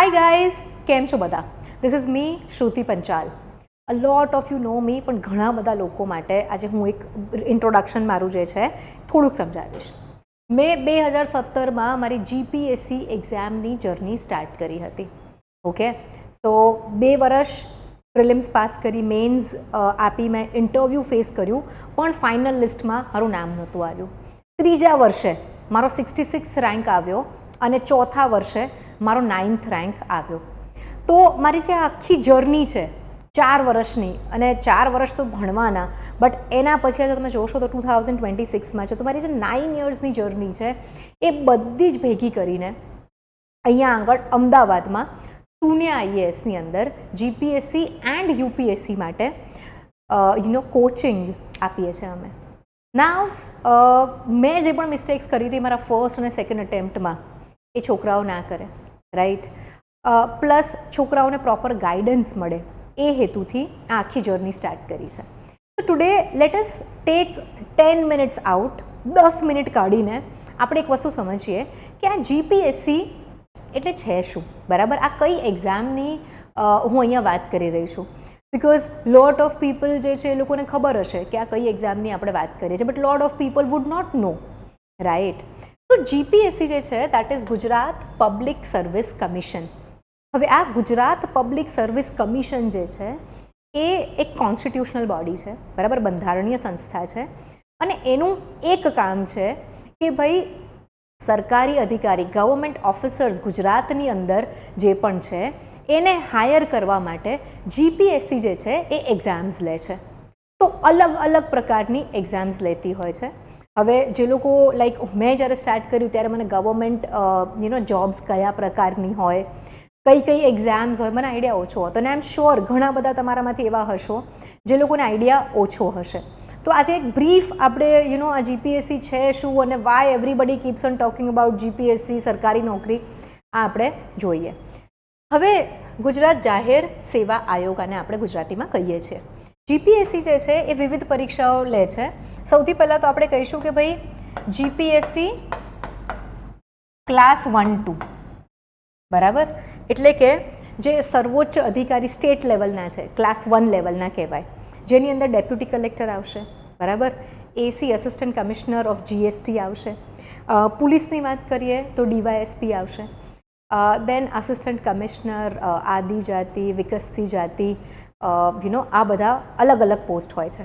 Hi guys, કેમ છો બધા? This is me Shruti Panchal. A lot of you know me, પણ ઘણા બધા લોકો માટે આજે હું એક ઇન્ટ્રોડક્શન મારું જે છે થોડુંક સમજાવીશ. મેં 2017માં મારી જીપીએસસી એક્ઝામની જર્ની સ્ટાર્ટ કરી હતી. ઓકે, તો 2 વર્ષ પ્રિલિમ્સ પાસ કરી, મેન્સ આપી, મેં ઇન્ટરવ્યૂ ફેસ કર્યું, પણ ફાઇનલ લિસ્ટમાં મારું નામ નહોતું આવ્યું. 3જા વર્ષે મારો 66 રેન્ક આવ્યો અને 4થા વર્ષે મારો 9th રેન્ક આવ્યો. તો મારી જે આખી જર્ની છે 4 વર્ષની, અને 4 વર્ષ તો ભણવાના, બટ એના પછી જો તમે જોશો તો 2026માં છે, તો મારી જે 9 યર્સની જર્ની છે એ બધી જ ભેગી કરીને અહીંયા આગળ અમદાવાદમાં શૂન્ય આઈએએસની અંદર જીપીએસસી એન્ડ યુપીએસસી માટે કોચિંગ આપીએ છીએ અમે. નાવ મેં જે પણ મિસ્ટેક્સ કરી હતી મારા ફર્સ્ટ અને સેકન્ડ અટેમ્પ્ટમાં, એ છોકરાઓ ના કરે, રાઈટ? પ્લસ છોકરાઓને પ્રોપર ગાઈડન્સ મળે, એ હેતુથી આ આખી જર્ની સ્ટાર્ટ કરી છે. તો today let us take 10 minutes out, 10 minute કાઢીને આપણે એક વસ્તુ સમજીએ કે આ જીપીએસસી એટલે છે શું, બરાબર? આ કઈ એક્ઝામની હું અહીંયા વાત કરી રહી છું. બિકોઝ લોટ ઓફ પીપલ જે છે એ લોકોને ખબર હશે કે આ કઈ એક્ઝામની આપણે વાત કરીએ છીએ, but lot of people would not know, right? તો જીપીએસસી જે છે that is Gujarat public service commission. હવે આ ગુજરાત પબ્લિક સર્વિસ કમિશન જે છે એ એક કોન્સ્ટિટ્યુશનલ બોડી છે, બરાબર? બંધારણીય સંસ્થા છે, અને એનું એક કામ છે કે ભાઈ સરકારી અધિકારી, ગવર્મેન્ટ ઓફિસર્સ ગુજરાતની અંદર જે પણ છે એને હાયર કરવા માટે જીપીએસસી જે છે એ એક્ઝામ્સ લે છે. તો અલગ અલગ પ્રકારની એક્ઝામ્સ લેતી હોય છે. હવે જે લોકો લાઈક મેં જ્યારે સ્ટાર્ટ કર્યું ત્યારે મને ગવર્મેન્ટ જોબ્સ કયા પ્રકારની હોય, કઈ એક્ઝામ્સ હોય, મને આઈડિયા ઓછો હતો, અને આઈ એમ શ્યોર ઘણા બધા તમારામાંથી એવા હશો જે લોકોને આઈડિયા ઓછો હશે. તો આજે એક બ્રીફ આપણે આ જીપીએસસી છે શું અને why everybody keeps on talking about GPSC, સરકારી નોકરી, આ આપણે જોઈએ. હવે ગુજરાત જાહેર સેવા આયોગ, આને આપણે ગુજરાતીમાં કહીએ છીએ. જીપીએસસી જે છે એ વિવિધ પરીક્ષાઓ લે છે. સૌથી પહેલાં તો આપણે કહીશું કે ભાઈ જીપીએસસી ક્લાસ 1-2, બરાબર? એટલે કે જે સર્વોચ્ચ અધિકારી સ્ટેટ લેવલના છે, ક્લાસ 1 લેવલના કહેવાય, જેની અંદર ડેપ્યુટી કલેક્ટર આવશે, બરાબર? એસી અસિસ્ટન્ટ કમિશનર ઓફ જીએસટી આવશે. પોલીસની વાત કરીએ તો ડીવાયએસપી આવશે. દેન આસિસ્ટન્ટ કમિશનર આદિજાતિ, વિકસતી જાતિ, આ બધા અલગ અલગ પોસ્ટ હોય છે.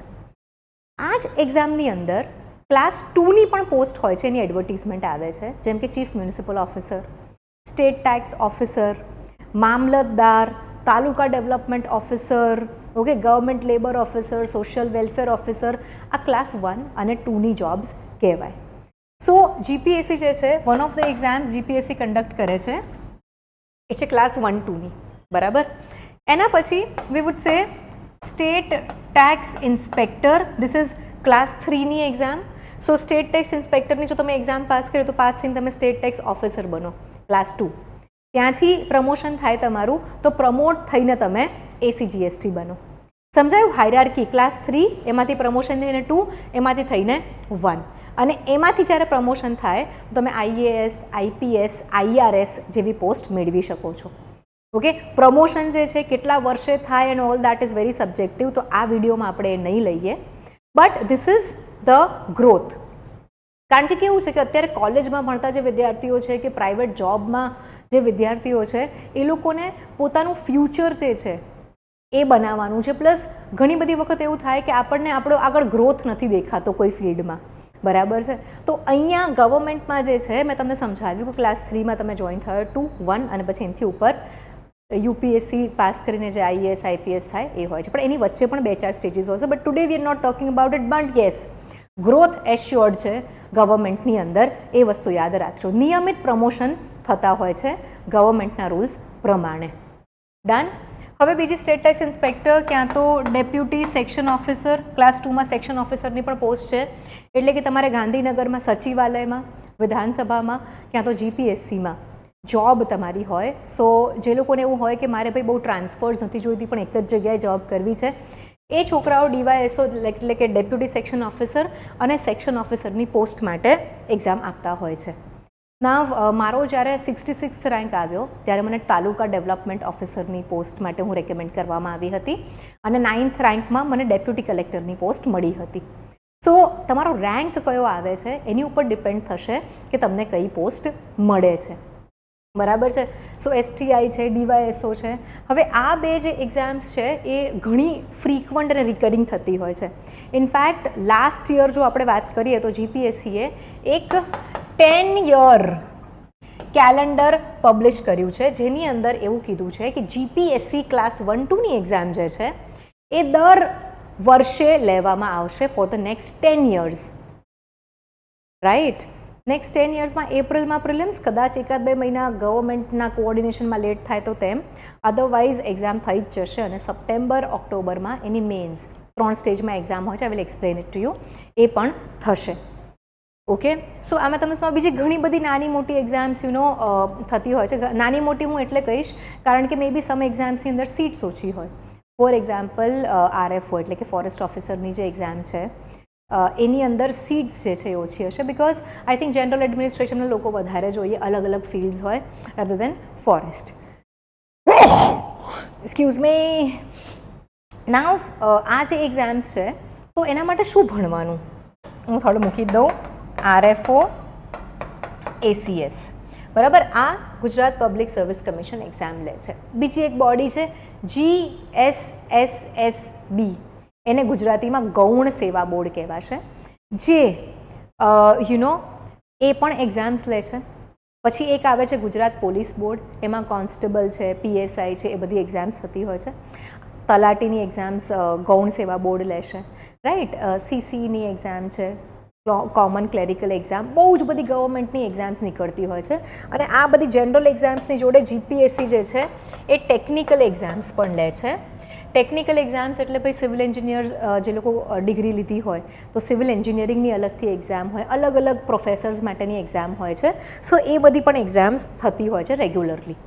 આ જ એક્ઝામની અંદર ક્લાસ 2ની પણ પોસ્ટ હોય છે, એની એડવર્ટિઝમેન્ટ આવે છે, જેમ કે chief municipal officer, state tax officer, મામલતદાર, taluka development officer, okay, government labour officer, social welfare officer. આ ક્લાસ 1 અને 2ની જોબ્સ કહેવાય. સો જીપીએસસી જે છે one of the exams GPSC conduct કરે છે એ છે ક્લાસ 1-2ની, બરાબર? એના પછી we would say state tax inspector, this is class 3ની એક્ઝામ. સો સ્ટેટ ટેક્સ ઇન્સ્પેક્ટરની જો તમે એક્ઝામ પાસ કરી તો પાસ થઈને તમે સ્ટેટ ટેક્સ ઓફિસર બનો, ક્લાસ 2. ત્યાંથી પ્રમોશન થાય તમારું, તો પ્રમોટ થઈને તમે એસીજીએસટી બનો. સમજાયું? હાયરાર્કી ક્લાસ 3, એમાંથી પ્રમોશન થઈને 2, એમાંથી થઈને 1, અને એમાંથી જ્યારે પ્રમોશન થાય તો તમે આઈએએસ, આઈપીએસ, આઈઆરએસ જેવી પોસ્ટ મેળવી શકો છો. ઓકે, પ્રમોશન જે છે કેટલા વર્ષે થાય and all that is very subjective, તો આ વિડીયોમાં આપણે એ નહીં લઈએ, but this is the growth. કારણ કે કેવું છે કે અત્યારે કોલેજમાં ભણતા જે વિદ્યાર્થીઓ છે કે પ્રાઇવેટ જોબમાં જે વિદ્યાર્થીઓ છે એ લોકોને પોતાનું ફ્યુચર જે છે એ બનાવવાનું છે. પ્લસ ઘણી બધી વખત એવું થાય કે આપણને આપણો આગળ ગ્રોથ નથી દેખાતો કોઈ ફિલ્ડમાં, બરાબર છે? તો અહીંયા ગવર્મેન્ટમાં જે છે મેં તમને સમજાવ્યું કે ક્લાસ 3માં તમે જોઈન થયો, 2, 1, અને પછી એનાથી ઉપર યુપીએસસી પાસ કરીને જે આઈએએસ, આઈપીએસ થાય એ હોય છે, પણ એની વચ્ચે પણ 2-4 સ્ટેજીસ હોય છે. But today we are not talking about it, but yes, growth assured છે ગવર્મેન્ટની અંદર, એ વસ્તુ યાદ રાખજો. નિયમિત પ્રમોશન થતા હોય છે ગવર્મેન્ટના રૂલ્સ પ્રમાણે. ડન? હવે બીજી સ્ટેટ ટેક્સ ઇન્સ્પેક્ટર, ક્યાં તો ડેપ્યુટી સેક્શન ઓફિસર, ક્લાસ 2માં સેક્શન ઓફિસરની પણ પોસ્ટ છે. એટલે કે તમારે ગાંધીનગરમાં સચિવાલયમાં, વિધાનસભામાં, ક્યાં તો જીપીએસસીમાં જોબ તમારી હોય. સો જે લોકોને એવું હોય કે મારે ભાઈ બહુ ટ્રાન્સફર્સ નથી જોઈતી પણ એક જ જગ્યાએ જોબ કરવી છે, એ છોકરાઓ ડીવાયએસઓ એટલે કે ડેપ્યુટી સેક્શન ઓફિસર અને સેક્શન ઓફિસરની પોસ્ટ માટે એક્ઝામ આપતા હોય છે. ના મારો જ્યારે 66th રેન્ક આવ્યો ત્યારે મને તાલુકા ડેવલપમેન્ટ ઓફિસરની પોસ્ટ માટે હું રેકમેન્ડ કરવામાં આવી હતી અને 9th રેન્કમાં મને ડેપ્યુટી કલેક્ટરની પોસ્ટ મળી હતી. સો તમારો રેન્ક કયો આવે છે એની ઉપર ડિપેન્ડ થશે કે તમને કઈ પોસ્ટ મળે છે, બરાબર છે. સો STI છે, DYSO છે. હવે આ બે જે એક્ઝામ્સ છે એ ઘણી ફ્રીક્વન્ટ અને રિકરિંગ થતી હોય છે. ઇનફેક્ટ લાસ્ટ યર જો આપણે વાત કરીએ તો GPSCએ એક 10-year કેલેન્ડર પબ્લિશ કર્યું છે જેની અંદર એવું કીધું છે કે GPSC ક્લાસ 1-2ની એક્ઝામ જે છે એ દર વર્ષે લેવામાં આવશે for the next 10 years, right. Next 10 yearsમાં એપ્રિલમાં પ્રિલિમ્સ, કદાચ 1-2 મહિના ગવર્મેન્ટના કોઓર્ડિનેશનમાં લેટ થાય તો તેમ, અધરવાઇઝ એક્ઝામ થઈ જ જશે અને સપ્ટેમ્બર ઓક્ટોબરમાં એની મેન્સ 3 સ્ટેજમાં એક્ઝામ હોય છે. I will explain it to you. એ પણ થશે. ઓકે. સો આમાં તમને બીજી ઘણી બધી નાની મોટી એક્ઝામ્સ થતી હોય છે. નાની મોટી હું એટલે કહીશ કારણ કે મે બી સમ એક્ઝામ્સની અંદર સીટ્સ ઓછી હોય. ફોર એક્ઝામ્પલ RFO એટલે કે ફોરેસ્ટ ઓફિસરની જે એક્ઝામ છે એની અંદર સીટ્સ જે છે એ ઓછી હશે બિકોઝ આઈ થિંક જનરલ એડમિનિસ્ટ્રેશનના લોકો વધારે જોઈએ, અલગ અલગ ફિલ્ડ્સ હોય rather than forest. Excuse me. Now આ જે એક્ઝામ્સ છે તો એના માટે શું ભણવાનું હું થોડું મૂકી દઉં. RFO ACS, બરાબર. આ Gujarat public service commission exam લે છે. બીજી એક બોડી છે GSSSB, એને ગુજરાતીમાં ગૌણ સેવા બોર્ડ કહેવાશે, જે એ પણ એક્ઝામ્સ લે છે. પછી એક આવે છે ગુજરાત પોલીસ બોર્ડ, એમાં કોન્સ્ટેબલ છે, PSI છે, એ બધી એક્ઝામ્સ થતી હોય છે. તલાટીની એક્ઝામ્સ ગૌણ સેવા બોર્ડ લેશે, રાઈટ. CCની એક્ઝામ છે, કોમન ક્લેરિકલ એક્ઝામ, બહુ જ બધી ગવર્મેન્ટની એક્ઝામ્સ નીકળતી હોય છે. અને આ બધી જનરલ એક્ઝામ્સની જોડે GPSC જે છે એ ટેકનિકલ એક્ઝામ્સ પણ લે છે. ટેકનિકલ એક્ઝામ્સ એટલે ભાઈ સિવિલ એન્જિનિયર જે લોકો ડિગ્રી લીધી હોય તો સિવિલ એન્જિનિયરિંગની અલગથી એક્ઝામ હોય, અલગ અલગ પ્રોફેસર્સ માટેની એક્ઝામ હોય છે. સો એ બધી પણ એક્ઝામ્સ થતી હોય છે રેગ્યુલરલી.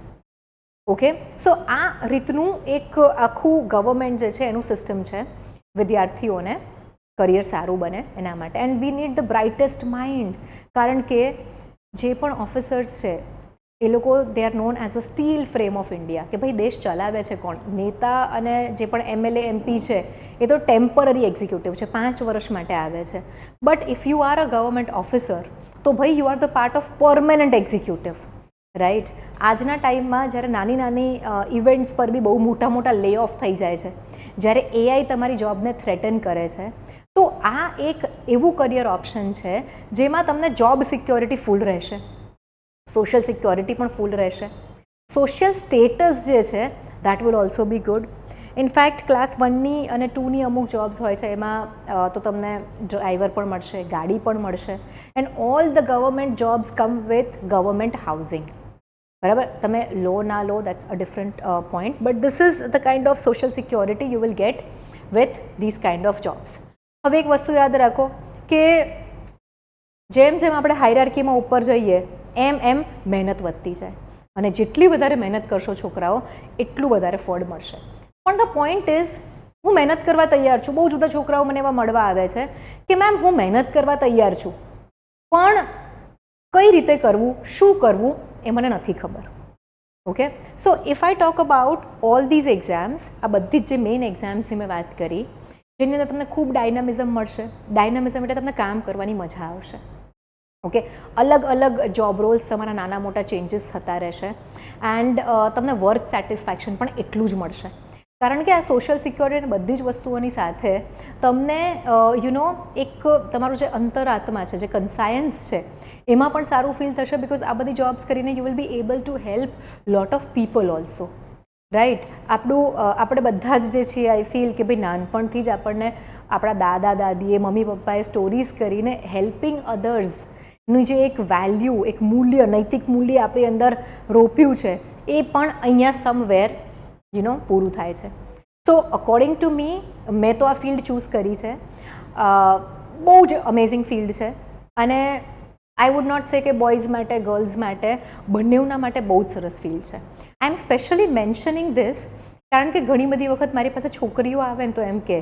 ઓકે. સો આ રીતનું એક આખું ગવર્મેન્ટ જે છે એનું સિસ્ટમ છે વિદ્યાર્થીઓને કરિયર સારું બને એના માટે. And we need the brightest mind, કારણ કે જે પણ ઓફિસર્સ છે એ લોકો they are known as a steel frame of India, કે ભાઈ દેશ ચલાવે છે કોણ? નેતા અને જે પણ MLA MP છે એ તો ટેમ્પરરી એક્ઝિક્યુટિવ છે, 5 વર્ષ માટે આવે છે. But if you are a government officer તો ભાઈ you are the part of permanent executive, right. આજના ટાઈમમાં જ્યારે નાની નાની ઇવેન્ટ્સ પર બી બહુ મોટા મોટા લે ઓફ થઈ જાય છે, જ્યારે AI તમારી જોબને થ્રેટન કરે છે, તો આ એક એવું કરિયર ઓપ્શન છે જેમાં તમને જોબ સિક્યોરિટી ફૂલ રહેશે, સોશિયલ સિક્યોરિટી પણ ફૂલ રહેશે, સોશિયલ સ્ટેટસ જે છે that will also be good. In fact class 1ની અને 2ની અમુક જોબ્સ હોય છે એમાં તો તમને ડ્રાઈવર પણ મળશે, ગાડી પણ મળશે. And all the government jobs come with government housing, બરાબર. તમે લો ના લો that's a different point, but this is the kind of social security you will get with this kind of jobs. હવે એક વસ્તુ યાદ રાખો કે જેમ જેમ આપણે હાયરાર્કીમાં ઉપર જઈએ એમ મહેનત વધતી જાય અને જેટલી વધારે મહેનત કરશો છોકરાઓ એટલું વધારે ફળ મળશે. પણ ધ પોઈન્ટ ઇઝ હું મહેનત કરવા તૈયાર છું. બહુ જ બધા છોકરાઓ મને એવા મળવા આવે છે કે મેમ હું મહેનત કરવા તૈયાર છું પણ કઈ રીતે કરવું, શું કરવું એ મને નથી ખબર. Okay. So if I talk about all these exams, આ બધી જ જે મેઇન એક્ઝામ્સની મેં વાત કરી જેની અંદર તમને ખૂબ ડાયનામિઝમ મળશે. ડાયનામિઝમ એટલે તમને કામ કરવાની મજા આવશે. ઓકે. અલગ અલગ જોબ રોલ્સ તમારા નાના મોટા ચેન્જીસ થતા રહેશે એન્ડ તમને વર્ક સેટિસ્ફેક્શન પણ એટલું જ મળશે. કારણ કે આ સોશિયલ સિક્યોરિટી બધી જ વસ્તુઓની સાથે તમને એક તમારું જે અંતરાત્મા છે, જે કન્સાયન્સ છે એમાં પણ સારું ફીલ થશે બિકોઝ આ બધી જોબ્સ કરીને you will be able to help lot of people also, right. આપણે બધા જ જે છીએ આઈ ફીલ કે ભાઈ નાનપણથી જ આપણને આપણા દાદા દાદીએ, મમ્મી પપ્પાએ સ્ટોરીઝ કરીને હેલ્પિંગ અધર્સનું જે એક વેલ્યુ, એક મૂલ્ય, નૈતિક મૂલ્ય આપણી અંદર રોપ્યું છે એ પણ અહીંયા સમવેર પૂરું થાય છે. સો અકોર્ડિંગ ટુ મી, મેં તો આ ફિલ્ડ ચૂઝ કરી છે. બહુ જ અમેઝિંગ ફિલ્ડ છે અને આઈ વુડ નોટ સે કે બોયઝ માટે, ગર્લ્સ માટે, બંનેના માટે બહુ જ સરસ ફિલ્ડ છે. આઈ એમ સ્પેશિયલી મેન્શનિંગ ધીસ કારણ કે ઘણી બધી વખત મારી પાસે છોકરીઓ આવે ને તો એમ કે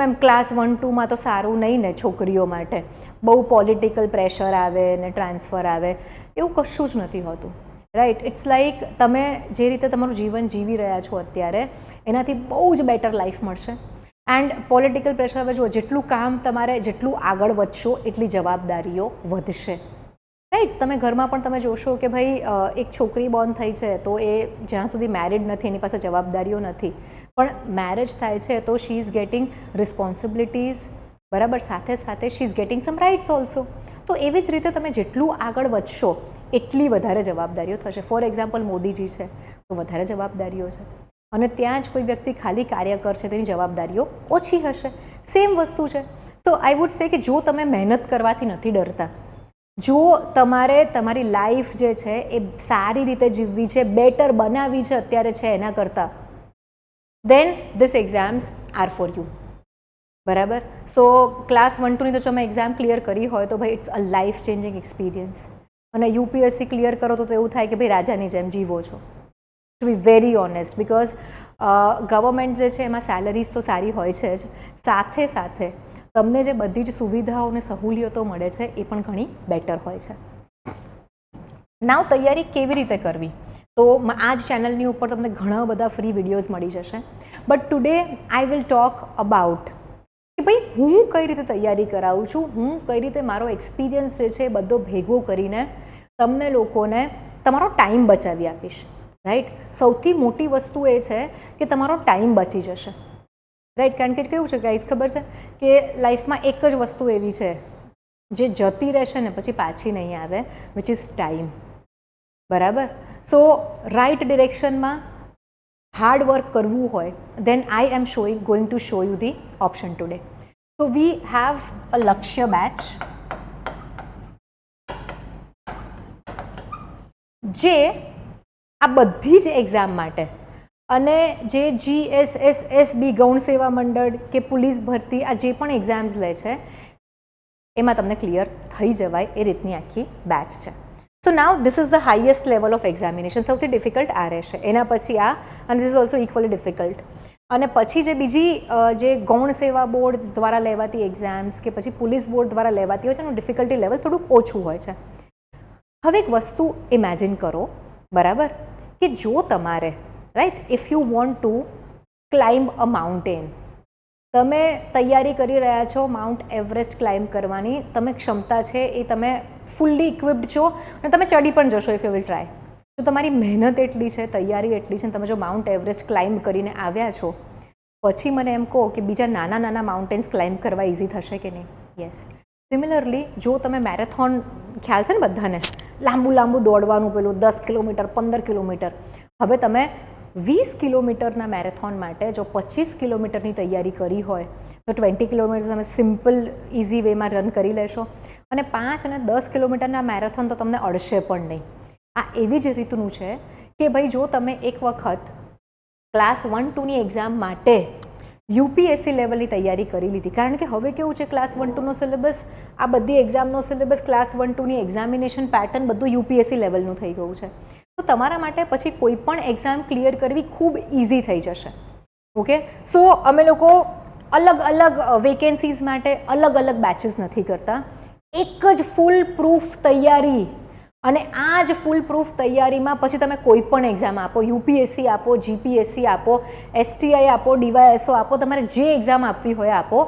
મેમ ક્લાસ 1, 2માં તો સારું નહીં ને છોકરીઓ માટે, બહુ પોલિટિકલ પ્રેશર આવે ને ટ્રાન્સફર આવે. એવું કશું જ નથી હોતું, રાઈટ. ઇટ્સ લાઈક તમે જે રીતે તમારું જીવન જીવી રહ્યા છો અત્યારે એનાથી બહુ જ બેટર લાઈફ મળશે. એન્ડ પોલિટિકલ પ્રેશર હવે જુઓ, જેટલું કામ તમારે જેટલું આગળ વધશો એટલી જવાબદારીઓ વધશે, રાઈટ. તમે ઘરમાં પણ તમે જોશો કે ભાઈ એક છોકરી બોર્ન થઈ છે તો એ જ્યાં સુધી મેરિડ નથી એની પાસે જવાબદારીઓ નથી, પણ મેરેજ થાય છે તો શી ઇઝ ગેટિંગ રિસ્પોન્સિબિલિટીઝ, બરાબર. સાથે સાથે she is getting some rights also. તો એવી જ રીતે તમે જેટલું આગળ વધશો એટલી વધારે જવાબદારીઓ થશે. ફોર એક્ઝામ્પલ મોદીજી છે તો વધારે જવાબદારીઓ છે, અને ત્યાં જ કોઈ વ્યક્તિ ખાલી કાર્યકર છે તેની જવાબદારીઓ ઓછી હશે. સેમ વસ્તુ છે. તો આઈ વુડ સે કે જો તમે મહેનત કરવાથી નથી ડરતા, જો તમારે તમારી લાઈફ જે છે એ સારી રીતે જીવવી છે, બેટર બનાવવી છે અત્યારે છે એના કરતાં, then this exams are for you, બરાબર. સો ક્લાસ 1, 2ની તો તમે એક્ઝામ ક્લિયર કરી હોય તો ભાઈ it's a life changing experience. અને યુપીએસસી ક્લિયર કરો તો એવું થાય કે ભાઈ રાજાની જેમ જીવો છો. To be very honest, because government જે છે એમાં સેલરીઝ તો સારી હોય છે જ, સાથે સાથે તમને જે બધી જ સુવિધાઓ અને સહુલિયતો મળે છે એ પણ ઘણી બેટર હોય છે. નાવ તૈયારી કેવી રીતે કરવી, તો આ જ ચેનલની ઉપર તમને ઘણા બધા ફ્રી વિડીયોઝ મળી જશે. But today I will talk about કે ભાઈ હું કઈ રીતે તૈયારી કરાવું છું, હું કઈ રીતે મારો એક્સપિરિયન્સ જે છે એ બધો ભેગો કરીને તમને લોકોને તમારો ટાઈમ બચાવી આપીશ, રાઈટ. સૌથી મોટી વસ્તુ એ છે કે તમારો ટાઈમ બચી જશે, રાઈટ. કારણ કે કેવું છે ગાઈઝ, ખબર છે કે લાઈફમાં એક જ વસ્તુ એવી છે જે જતી રહેશે ને પછી પાછી નહીં આવે, વિચ ઇઝ ટાઈમ, બરાબર. સો રાઈટ ડિરેક્શનમાં હાર્ડ વર્ક કરવું હોય then I am going to show you the option today. So we have a લક્ષ્ય બેચ જે આ બધી જ એક્ઝામ માટે, અને જે GSSSB ગૌણ સેવા મંડળ કે પોલીસ ભરતી આ જે પણ એક્ઝામ્સ લે છે એમાં તમને ક્લિયર થઈ જવાય એ રીતની આખી બેચ છે. So now this is the highest level of examination. સૌથી ડિફિકલ્ટ આ રહેશે, એના પછી આ, અને this is also equally difficult. અને પછી જે બીજી જે ગૌણ સેવા બોર્ડ દ્વારા લેવાતી એક્ઝામ્સ કે પછી પોલીસ બોર્ડ દ્વારા લેવાતી હોય છે એનું ડિફિકલ્ટી લેવલ થોડુંક ઓછું હોય છે. હવે એક વસ્તુ ઇમેજિન કરો, બરાબર, કે જો તમારે, right, if you want to climb a mountain, તમે તૈયારી કરી રહ્યા છો માઉન્ટ એવરેસ્ટ ક્લાઇમ્બ કરવાની, તમે ક્ષમતા છે એ તમે ફૂલ્લી ઇક્વિપ્ડ છો અને તમે ચડી પણ જશો ઇફ યુ વિલ ટ્રાય. તો તમારી મહેનત એટલી છે, તૈયારી એટલી છે, તમે જો માઉન્ટ એવરેસ્ટ ક્લાઇમ્બ કરીને આવ્યા છો, પછી મને એમ કહો કે બીજા નાના નાના માઉન્ટેન્સ ક્લાઇમ્બ કરવા ઇઝી થશે કે નહીં? યસ. સિમિલરલી જો તમે મેરેથોન, ખ્યાલ છે ને બધાને, લાંબુ લાંબુ દોડવાનું, પેલું 10 કિલોમીટર 15 કિલોમીટર, હવે તમે 20 કિલોમીટરના મેરેથોન માટે જો 25 કિલોમીટરની તૈયારી કરી હોય તો 20 કિલોમીટર તમે સિમ્પલ ઇઝી વેમાં રન કરી લેશો, અને 5 અને 10 કિલોમીટરના મેરેથોન તો તમને અડશે પણ નહીં. આ એવી જ રીતનું છે કે ભાઈ જો તમે એક વખત ક્લાસ 1, 2ની એક્ઝામ માટે યુપીએસસી લેવલની તૈયારી કરી લીધી, કારણ કે હવે કેવું છે ક્લાસ 1, 2નો સિલેબસ, આ બધી એક્ઝામનો સિલેબસ, ક્લાસ 1, 2ની એક્ઝામિનેશન પેટર્ન બધું યુપીએસસી લેવલનું થઈ ગયું છે. તો તમારા માટે પછી કોઈ પણ એક્ઝામ ક્લિયર કરવી ખૂબ ઇઝી થઈ જશે. ઓકે. સો અમે લોકો અલગ અલગ વેકેન્સીઝ માટે અલગ અલગ બેચીસ નથી કરતા, એક જ ફૂલ પ્રૂફ તૈયારી, અને આ જ ફૂલ પ્રૂફ તૈયારીમાં પછી તમે કોઈ પણ એક્ઝામ આપો, યુપીએસસી આપો, જીપીએસસી આપો, STI આપો, DYSO આપો, તમારે જે એક્ઝામ આપવી હોય આપો,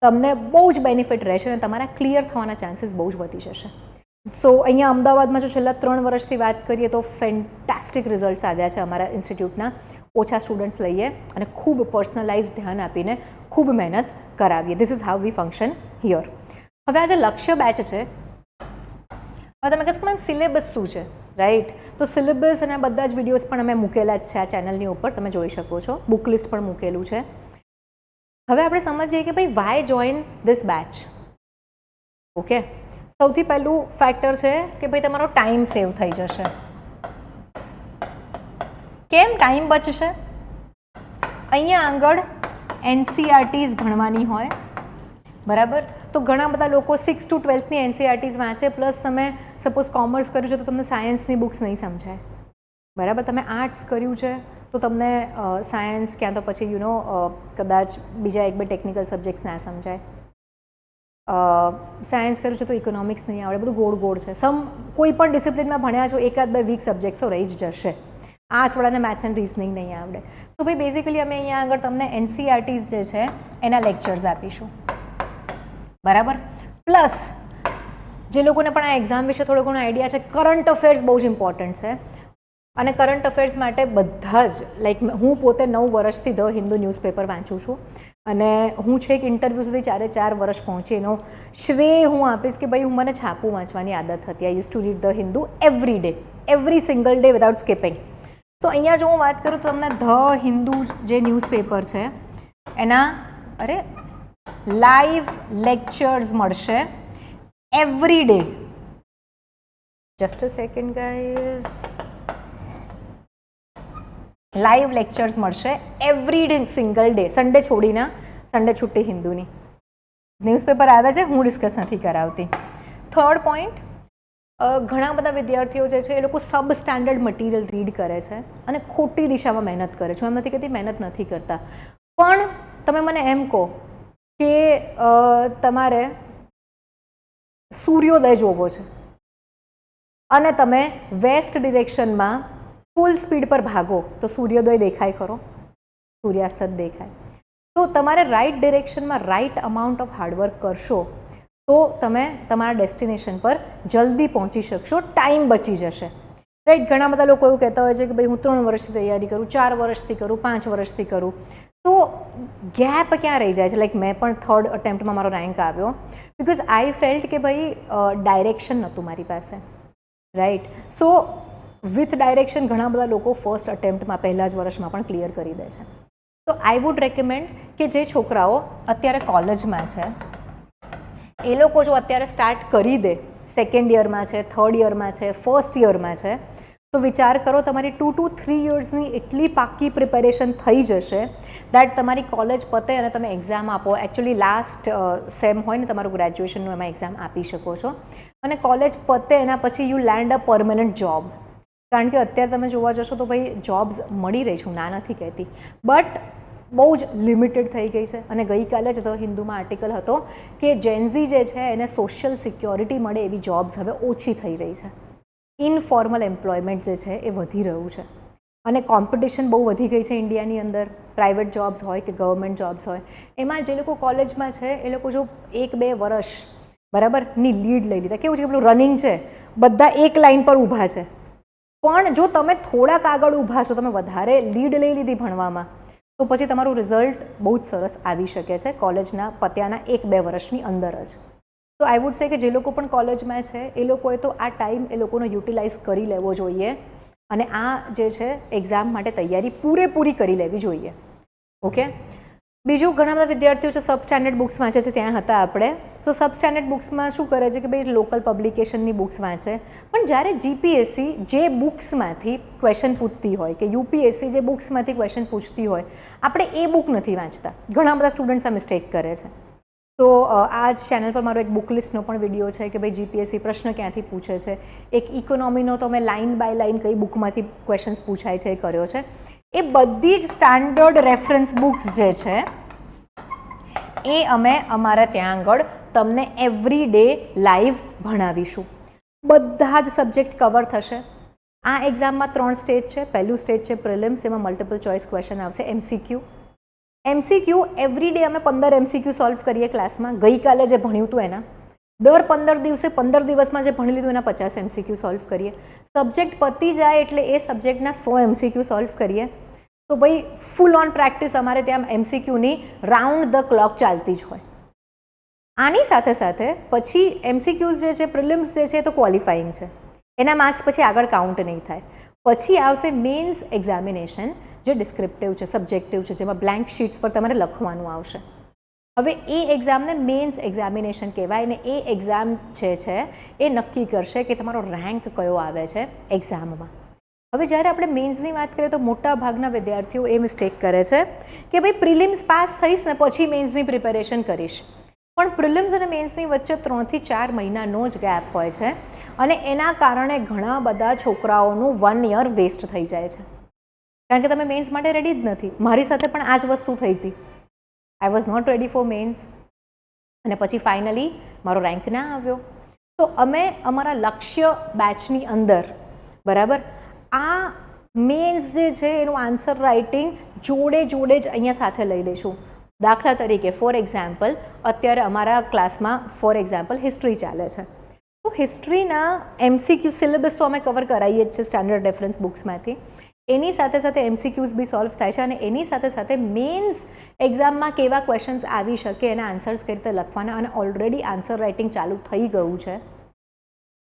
તમને બહુ જ બેનિફિટ રહેશે અને તમારા ક્લિયર થવાના ચાન્સીસ બહુ જ વધી જશે. સો અહીંયા અમદાવાદમાં જો છેલ્લા 3 વર્ષથી વાત કરીએ તો ફેન્ટાસ્ટિક રિઝલ્ટ્સ આવ્યા છે અમારા ઇન્સ્ટિટ્યૂટના. ઓછા સ્ટુડન્ટ્સ લઈએ અને ખૂબ પર્સનલાઇઝ ધ્યાન આપીને ખૂબ મહેનત કરાવીએ. This is how we function here. હવે આ જે લક્ષ્ય બેચ છે, હવે તમે કહેશો મેમ સિલેબસ શું છે, રાઈટ? તો સિલેબસ અને બધા જ વિડીયોઝ પણ અમે મૂકેલા જ છે આ ચેનલની ઉપર, તમે જોઈ શકો છો, બુક લિસ્ટ પણ મૂકેલું છે. હવે આપણે સમજીએ કે ભાઈ why join this batch. Okay. સૌથી પહેલું ફેક્ટર છે કે ભાઈ તમારો ટાઈમ સેવ થઈ જશે. કેમ ટાઈમ બચશે? અહીંયા આગળ NCERTs ભણવાની હોય, બરાબર. તો ઘણા બધા લોકો 6 to 12ની NCERTs વાંચે, પ્લસ તમે સપોઝ કોમર્સ કર્યું છે તો તમને સાયન્સની બુક્સ નહીં સમજાય, બરાબર. તમે આર્ટ્સ કર્યું છે તો તમને સાયન્સ ક્યાં તો પછી કદાચ બીજા એક બે ટેકનિકલ સબ્જેક્ટ્સ ના સમજાય. સાયન્સ કર્યું છે તો ઇકોનોમિક્સ નહીં આવડે, બધું ગોળ ગોળ છે. કોઈ પણ ડિસિપ્લિનમાં ભણ્યા છો એકાદ બે વીક સબ્જેક્ટ્સ તો રહી જ જશે. આ છોડાને મેથ્સ એન્ડ રિઝનિંગ નહીં આવડે. તો ભાઈ બેઝિકલી અમે અહીંયા આગળ તમને NCERTs જે છે એના લેક્ચર્સ આપીશું, બરાબર. પ્લસ જે લોકોને પણ આ એક્ઝામ વિશે થોડો ઘણો આઈડિયા છે, કરંટ અફેર્સ બહુ જ ઇમ્પોર્ટન્ટ છે. અને કરંટ અફેર્સ માટે બધા જ લાઈક હું પોતે 9 વર્ષથી ધ હિન્દુ ન્યૂઝપેપર વાંચું છું અને હું છેક ઇન્ટરવ્યૂ સુધી 4 વર્ષ પહોંચી. એનો શ્રેય હું આપીશ કે ભાઈ મને છાપું વાંચવાની આદત હતી. I use to read the Hindu every day, every single day without skipping. તો અહીંયા જો હું વાત કરું તો તમને ધ હિન્દુ જે ન્યૂઝપેપર છે એના લાઈવ લેક્ચર્સ મળશે every day. Just a second guys. Live lectures મળશે every day single day, Sunday છોડીને. સન્ડે છુટ્ટી હિન્દુની. ન્યૂઝપેપર આવે છે, હું ડિસ્કસ નથી કરાવતી. થર્ડ પોઈન્ટ, ઘણા બધા વિદ્યાર્થીઓ જે છે એ લોકો સબ સ્ટાન્ડર્ડ મટીરિયલ રીડ કરે છે અને ખોટી દિશામાં મહેનત કરે છે. એમ નથી કહેતી મહેનત નથી કરતા, પણ તમે મને એમ કહો કે તમારે સૂર્યોદય જોવો છે અને તમે વેસ્ટ ડિરેક્શનમાં ફૂલ સ્પીડ પર ભાગો તો સૂર્યોદય દેખાય ખરો? સૂર્યાસ્ત દેખાય. તો તમારે રાઈટ ડિરેક્શનમાં રાઈટ અમાઉન્ટ ઓફ હાર્ડવર્ક કરશો તો તમે તમારા ડેસ્ટિનેશન પર જલ્દી પહોંચી શકશો, ટાઈમ બચી જશે, રાઈટ. ઘણા બધા લોકો એવું કહેતા હોય છે કે ભાઈ હું 3 વર્ષથી તૈયારી કરું, 4 વર્ષથી કરું, 5 વર્ષથી કરું, તો ગેપ ક્યાં રહી જાય છે. લાઈક મેં પણ 3rd અટેમ્પ્ટમાં મારો રેન્ક આવ્યો બિકોઝ આઈ ફેલ્ટ કે ભાઈ ડાયરેક્શન નહોતું મારી પાસે, રાઈટ. સો વિથ ડાયરેક્શન ઘણા બધા લોકો ફર્સ્ટ અટેમ્પ્ટમાં પહેલા જ વર્ષમાં પણ ક્લિયર કરી દે છે. તો આઈ વુડ રેકમેન્ડ કે જે છોકરાઓ અત્યારે કોલેજમાં છે એ લોકો જો અત્યારે સ્ટાર્ટ કરી દે, સેકન્ડ યરમાં છે, થર્ડ યરમાં છે, ફર્સ્ટ યરમાં છે, તો વિચાર કરો તમારી 2 to 3 યર્સની એટલી પાક્કી પ્રિપેરેશન થઈ જશે દેટ તમારી કોલેજ પતે અને તમે એક્ઝામ આપો. એકચ્યુઅલી લાસ્ટ સેમ હોય ને તમારું ગ્રેજ્યુએશનનું, એમાં એક્ઝામ આપી શકો છો અને કોલેજ પતે એના પછી you land a permanent job. કારણ કે અત્યારે તમે જોવા જશો તો ભાઈ જોબ્સ મળી રહી છે, હું ના નથી કહેતી, બટ બહુ જ લિમિટેડ થઈ ગઈ છે. અને ગઈકાલે જ ધ હિન્દુમાં આર્ટિકલ હતો કે જેનઝી જે છે એને સોશિયલ સિક્યોરિટી મળે એવી જોબ્સ હવે ઓછી થઈ રહી છે. ઇનફોર્મલ એમ્પ્લોયમેન્ટ જે છે એ વધી રહ્યું છે અને કોમ્પિટિશન બહુ વધી ગઈ છે ઇન્ડિયાની અંદર. પ્રાઇવેટ જોબ્સ હોય કે ગવર્મેન્ટ જોબ્સ હોય, એમાં જે લોકો કોલેજમાં છે એ લોકો જો 1-2 વર્ષ બરાબરની લીડ લઈ લીધા, કેવું છે કે પેલું રનિંગ છે, બધા એક લાઇન પર ઊભા છે, પણ જો તમે થોડાક આગળ ઊભા છો, તમે વધારે લીડ લઈ લીધી ભણવામાં, તો પછી તમારું રિઝલ્ટ બહુ જ સરસ આવી શકે છે કોલેજના પત્યાના 1-2 વર્ષની અંદર જ. તો આઈ વુડ સે કે જે લોકો પણ કોલેજમાં છે એ લોકોએ તો આ ટાઈમ એ લોકોનો યુટિલાઇઝ કરી લેવો જોઈએ અને આ જે છે એક્ઝામ માટે તૈયારી પૂરેપૂરી કરી લેવી જોઈએ. ઓકે. બીજું, ઘણા બધા વિદ્યાર્થીઓ છે સબ સ્ટાન્ડર્ડ બુક્સ વાંચે છે, ત્યાં હતા આપણે. તો સબ સ્ટાન્ડર્ડ બુક્સમાં શું કરે છે કે ભાઈ લોકલ પબ્લિકેશનની બુક્સ વાંચે, પણ જ્યારે જીપીએસસી જે બુક્સમાંથી ક્વેશ્ચન પૂછતી હોય કે યુપીએસસી જે બુક્સમાંથી ક્વેશ્ચન પૂછતી હોય, આપણે એ બુક નથી વાંચતા. ઘણા બધા સ્ટુડન્ટ્સ આ મિસ્ટેક કરે છે. તો આ જ ચેનલ પર મારો એક બુક લિસ્ટનો પણ વિડીયો છે કે ભાઈ જીપીએસસી પ્રશ્ન ક્યાંથી પૂછે છે. એક ઇકોનોમીનો તો મેં લાઇન બાય લાઇન કઈ બુકમાંથી ક્વેશ્ચન્સ પૂછાય છે એ કર્યો છે. એ બધી જ સ્ટાન્ડર્ડ રેફરન્સ બુક્સ જે છે એ અમે અમારા ત્યાં આગળ તમને એવરી ડે લાઈવ ભણાવીશું. બધા જ સબ્જેક્ટ કવર થશે. આ એક્ઝામમાં 3 સ્ટેજ છે. પહેલું સ્ટેજ છે પ્રિલિમ્સ, જેમાં મલ્ટિપલ ચોઇસ ક્વેશ્ચન આવશે, એમસીક્યુ એવરી ડે અમે 15 એમસીક્યુ સોલ્વ કરીએ ક્લાસમાં. ગઈકાલે જે ભણ્યું હતું એના દર 15 દિવસે 15 દિવસમાં જે ભણી લીધું એના 50 એમસીક્યુ સોલ્વ કરીએ. સબ્જેક્ટ પતી જાય એટલે એ સબ્જેક્ટના 100 એમસીક્યુ સોલ્વ કરીએ. તો ભાઈ ફૂલ ઓન પ્રેક્ટિસ અમારે ત્યાં એમસીક્યુની રાઉન્ડ ધ ક્લોક ચાલતી જ હોય. આની સાથે સાથે પછી એમસીક્યુઝ જે છે, પ્રિલિમ્સ જે છે એ તો ક્વોલિફાઈંગ છે, એના માર્ક્સ પછી આગળ કાઉન્ટ નહીં થાય. પછી આવશે મેન્સ એક્ઝામિનેશન, જે ડિસ્ક્રિપ્ટિવ છે, સબ્જેક્ટિવ છે, જેમાં બ્લેન્ક શીટ્સ પર તમારે લખવાનું આવશે. હવે એ એક્ઝામને મેન્સ એક્ઝામિનેશન કહેવાય અને એ એક્ઝામ જે છે એ નક્કી કરશે કે તમારો રેન્ક કયો આવે છે એક્ઝામમાં. હવે જ્યારે આપણે મેન્સની વાત કરીએ તો મોટા ભાગના વિદ્યાર્થીઓ એ મિસ્ટેક કરે છે કે ભાઈ પ્રિલિમ્સ પાસ થઈશ ને પછી મેન્સની પ્રિપેરેશન કરીશ. પણ પ્રિલિમ્સ અને મેન્સની વચ્ચે 3 થી 4 મહિનાનો જ ગેપ હોય છે અને એના કારણે ઘણા બધા છોકરાઓનું 1 યર વેસ્ટ થઈ જાય છે. કારણ કે તમે મેન્સ માટે રેડી જ નથી. મારી સાથે પણ આ જ વસ્તુ થઈ હતી. I was not ready for mains અને પછી ફાઇનલી મારો રેન્ક ના આવ્યો. તો અમે અમારા લક્ષ્ય બેચની અંદર બરાબર આ મેન્સ જે છે એનું આન્સર રાઇટિંગ જોડે જોડે જ અહીંયા સાથે લઈ લઈશું. દાખલા તરીકે ફોર એક્ઝામ્પલ અત્યારે અમારા ક્લાસમાં ફોર એક્ઝામ્પલ હિસ્ટ્રી ચાલે છે. તો હિસ્ટ્રીના MCQ સિલેબસ તો અમે કવર કરાવીએ જ છે સ્ટાન્ડર્ડ રેફરન્સ બુક્સમાંથી. એની સાથે સાથે MCQs બી સોલ્વ થાય છે અને એની સાથે સાથે મેન્સ એક્ઝામમાં કેવા ક્વેશ્ચન્સ આવી શકે એના આન્સર્સ કઈ રીતે લખવાના અને ઓલરેડી આન્સર રાઇટિંગ ચાલુ થઈ ગયું છે.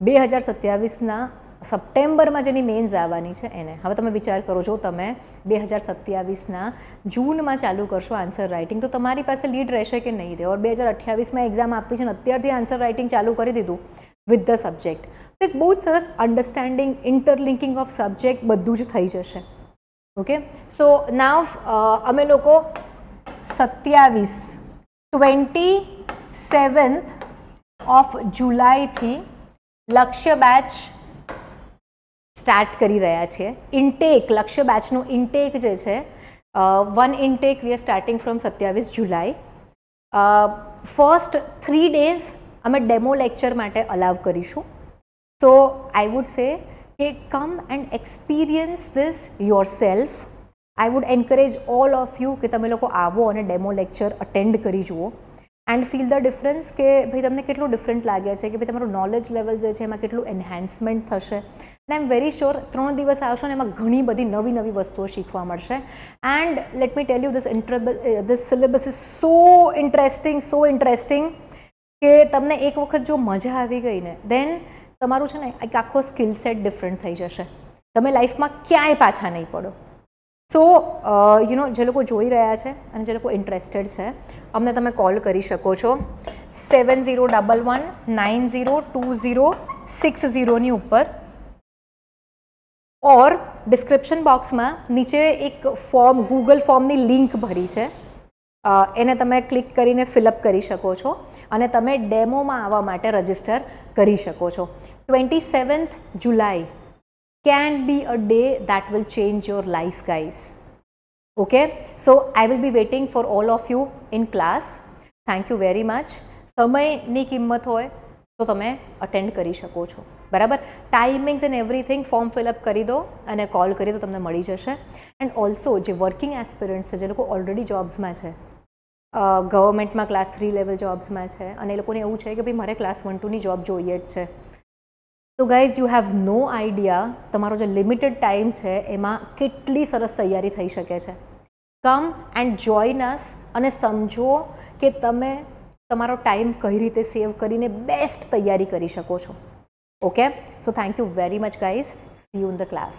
2027ના સપ્ટેમ્બરમાં જેની મેન્સ આવવાની છે એને હવે તમે વિચાર કરો, જો તમે 2027ના જૂનમાં ચાલુ કરશો આન્સર રાઇટિંગ તો તમારી પાસે લીડ રહેશે કે નહીં રહે. ઓર 2028માં એક્ઝામ આપી છે ને અત્યારથી આન્સર રાઇટિંગ ચાલુ કરી દીધું વિથ ધ સબ્જેક્ટ, તો એક બહુ જ સરસ અન્ડરસ્ટેન્ડિંગ ઇન્ટરલિંકિંગ ઓફ સબ્જેક્ટ બધું જ થઈ જશે. ઓકે, સો નાવ અમે લોકો 27th ઓફ જુલાઈથી લક્ષ્ય બેચ સ્ટાર્ટ કરી રહ્યા છીએ. ઇન્ટેક લક્ષ્ય બેચનું ઇન્ટેક જે છે 1 intake we are starting from 27 July. First 3 days અમે ડેમો લેક્ચર માટે અલાવ કરીશું. સો આઈ વુડ સે કે come and experience this yourself. I would encourage all of you કે તમે લોકો આવો અને ડેમો લેક્ચર અટેન્ડ કરી જુઓ એન્ડ ફીલ ધ ડિફરન્સ કે ભાઈ તમને કેટલું ડિફરન્ટ લાગે છે, કે ભાઈ તમારું નોલેજ લેવલ જે છે એમાં કેટલું એન્હાન્સમેન્ટ થશે. And I am very sure 3 દિવસ આવશો ને એમાં ઘણી બધી નવી નવી વસ્તુઓ શીખવા મળશે. And let me tell you this syllabus is so interesting કે તમને એક વખત જો મજા આવી ગઈ ને દેન તમારું છે ને એક આખો સ્કિલ સેટ ડિફરન્ટ થઈ જશે. તમે લાઈફમાં ક્યાંય પાછા નહીં પડો. સો જે લોકો જોઈ રહ્યા છે અને જે લોકો ઇન્ટરેસ્ટેડ છે અમને તમે કોલ કરી શકો છો 7011902060ની ઉપર. ઓર ડિસ્ક્રિપ્શન બોક્સમાં નીચે એક ફોર્મ ગૂગલ ફોર્મની લિંક ભરી છે, એને તમે ક્લિક કરીને ફિલઅપ કરી શકો છો અને તમે ડેમોમાં આવવા માટે રજિસ્ટર કરી શકો છો. 27th July can be a day that will change your life, guys. Okay, so I will be waiting for all of you in class. Thank you very much. સમયની કિંમત હોય તો તમે અટેન્ડ કરી શકો છો, બરાબર. Timings and everything form fill up કરી દો અને કોલ કરી દો, તમને મળી જશે. એન્ડ ઓલ્સો જે વર્કિંગ એસ્પિરન્ટ્સ છે, જે લોકો ઓલરેડી જોબ્સમાં છે, ગવર્મેન્ટમાં ક્લાસ 3 લેવલ જોબ્સમાં છે અને એ લોકોને એવું છે કે ભાઈ મારે ક્લાસ 1-2ની જોબ જોઈએ જ છે, તો guys you have no idea તમારો જે લિમિટેડ ટાઈમ છે એમાં કેટલી સરસ તૈયારી થઈ શકે છે. કમ એન્ડ જોઈન અસ અને સમજો કે તમે તમારો ટાઈમ કઈ રીતે સેવ કરીને બેસ્ટ તૈયારી કરી શકો છો. Okay, so thank you very much guys. C you in the class.